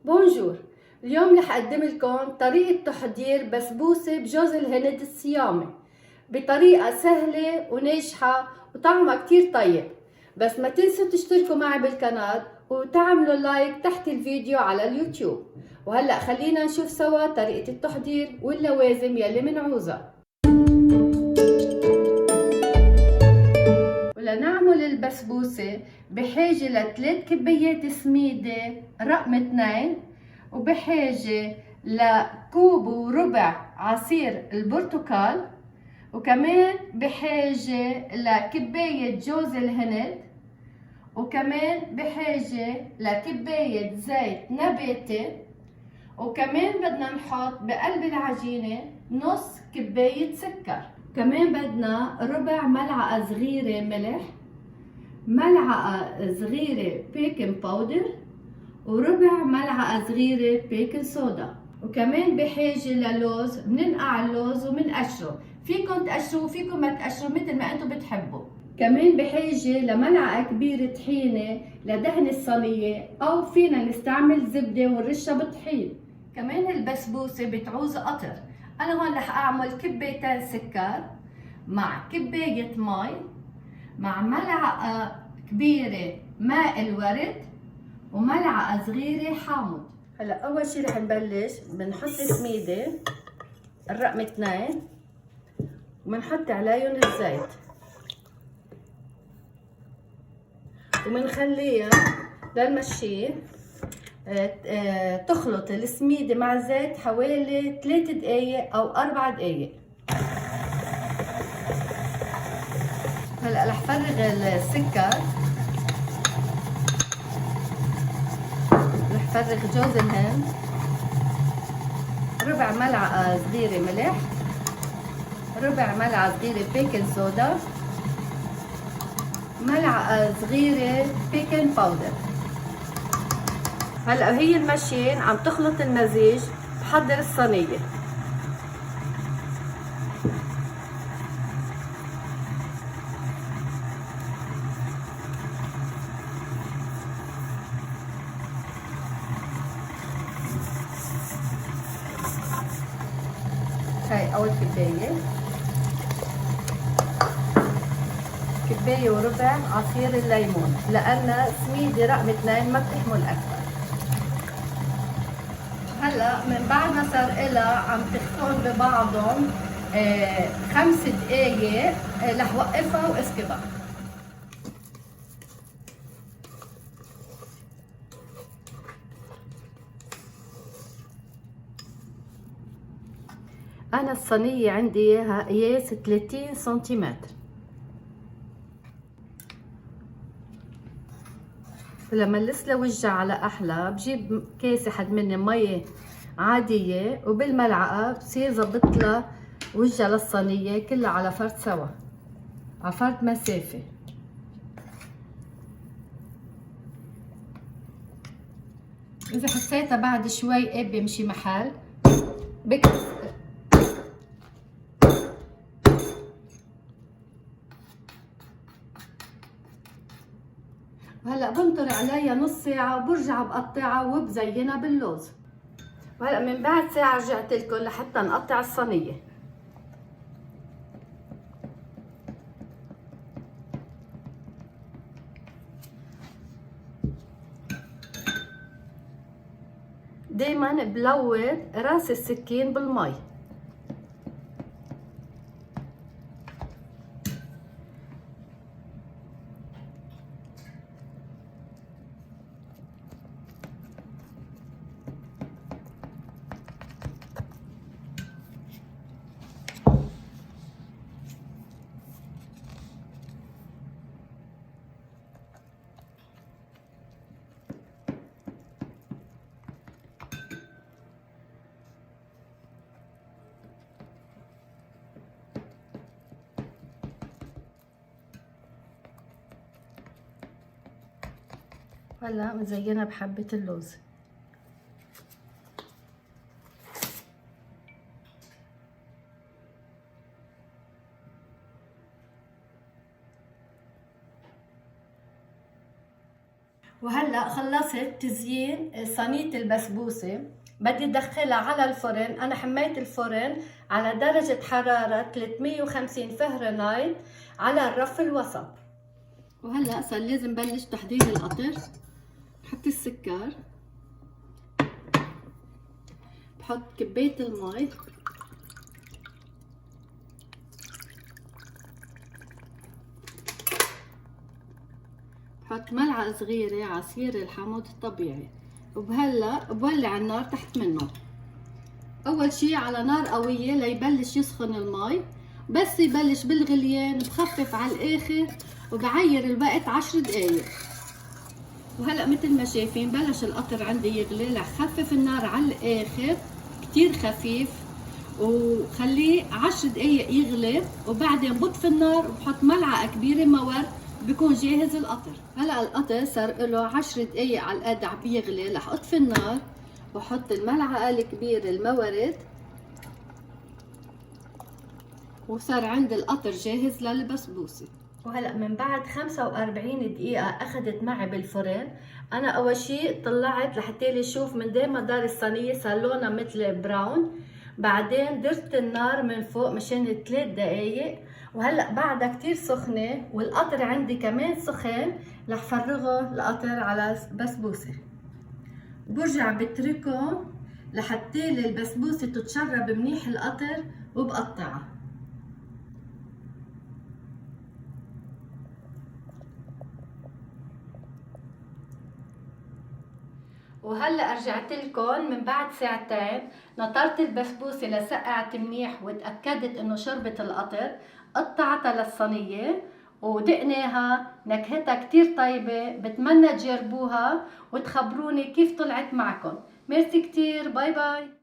بونجور. اليوم رح اقدم لكم طريقة تحضير بسبوسة بجوز الهند الصيامي بطريقة سهلة وناجحة وطعمها كتير طيب. بس ما تنسوا تشتركوا معي بالقناة وتعملوا لايك تحت الفيديو على اليوتيوب. وهلأ خلينا نشوف سوا طريقة التحضير واللوازم يلي منعوزها. ولنعمل البسبوسة بحاجة ل3 كبايات سميدة رقم 2، وبحاجة لكوب وربع عصير البرتقال، وكمان بحاجة لكباية جوز الهند، وكمان بحاجة لكباية زيت نباتي، وكمان بدنا نحط بقلب العجينة نص كباية سكر. كمان بدنا ربع ملعقة صغيرة ملح، ملعقة صغيرة بيكنج باودر، وربع ملعقة صغيرة بيكنج صودا. وكمان بحاجة للوز، بننقع اللوز وبنقشره، فيكم تقشروه فيكم ما تقشروه مثل ما انتم بتحبوا. كمان بحاجة لملعقة كبيرة طحينة لدهن الصينية، او فينا نستعمل زبدة ونرشها بالطحين. كمان البسبوسة بتعوز قطر. انا هون رح اعمل كبايتين سكر مع كباية مي مع ملعقة كبيرة ماء الورد وملعقة صغيرة حامض. هلا اول شي رح نبلش بنحط سميدة الرقم 2 وبنحط عليهم الزيت وبنخليها للمشيه تخلط السميدة مع الزيت حوالي 3 دقايق او 4 دقايق. هلا رح فرغ السكر، رح فرغ جوز الهند، ربع ملعقة صغيرة ملح، ربع ملعقة صغيرة بيكنج صودا، ملعقة صغيرة بيكنج باودر. هلا هي الماشين عم تخلط المزيج، بحضر الصينية. هاي أول كباية، كباية وربع عصير الليمون لأن سميدة رقم 2 ما بتحمل أكثر. هلا من بعد ما صار إلها عم تختلط ببعضهم 5 دقايق، رح وقفها واسكبها. أنا الصينية عندي إياها قياس 30 سنتيمتر. ولما نلسلها وجها على أحلى بجيب كاسة حد مني مية عادية وبالملعقة بصير ظبطلها وجها للصينية كلها على فرد سوا، على فرد مسافة. إذا حسيتها بعد شوي قاب بيمشي محل بكتب. وهلا بنطر عليها نص ساعة وبرجع بقطعها وبزينها باللوز. وهلا من بعد ساعة رجعت لكم لحتى نقطع الصينية. دايما بلود راس السكين بالمي. هلا مزينة بحبة اللوز. وهلا خلصت تزيين صينية البسبوسة. بدي ادخلها على الفرن. انا حميت الفرن على درجة حرارة 350 فهرنايت على الرف الوسط. وهلا صار لازم بلش تحضير القطر. بحط السكر، بحط كباية المي، بحط ملعقة صغيرة عصير الحامض الطبيعي، وبهلا بولع النار تحت منه. اول شي على نار قوية ليبلش يسخن المي. بس يبلش بالغليان بخفف على الاخر وبعير الوقت 10 دقايق. وهلا مثل ما شايفين بلش القطر عندي يغلي. رح خفف النار على الاخر كتير خفيف وخليه 10 دقايق يغلي، وبعدين بطفي النار وبحط ملعقة كبيرة مورد. بكون جاهز القطر. هلا القطر صار له 10 دقايق على القد عم بيغلي. رح اطفي النار وحط الملعقة الكبيرة المورد، وصار عند القطر جاهز للبسبوسة. وهلا من بعد 45 دقيقة اخذت معي بالفرن. انا اول شيء طلعت لحتى لي اشوف من داير مدار الصينية صار لونها مثل براون. بعدين درت النار من فوق مشان 3 دقايق. وهلا بعدها كتير سخنة والقطر عندي كمان سخن. رح فرغه القطر على بسبوسة. برجع بتركه لحتى لي البسبوسة تتشرب منيح القطر وبقطعها. وهلا رجعت لكم من بعد ساعتين. نطرت البسبوسه لسقعت منيح وتاكدت انه شربت القطر. قطعتها للصينيه ودقناها. نكهتها كتير طيبه. بتمنى تجربوها وتخبروني كيف طلعت معكم. ميرسي كتير. باي باي.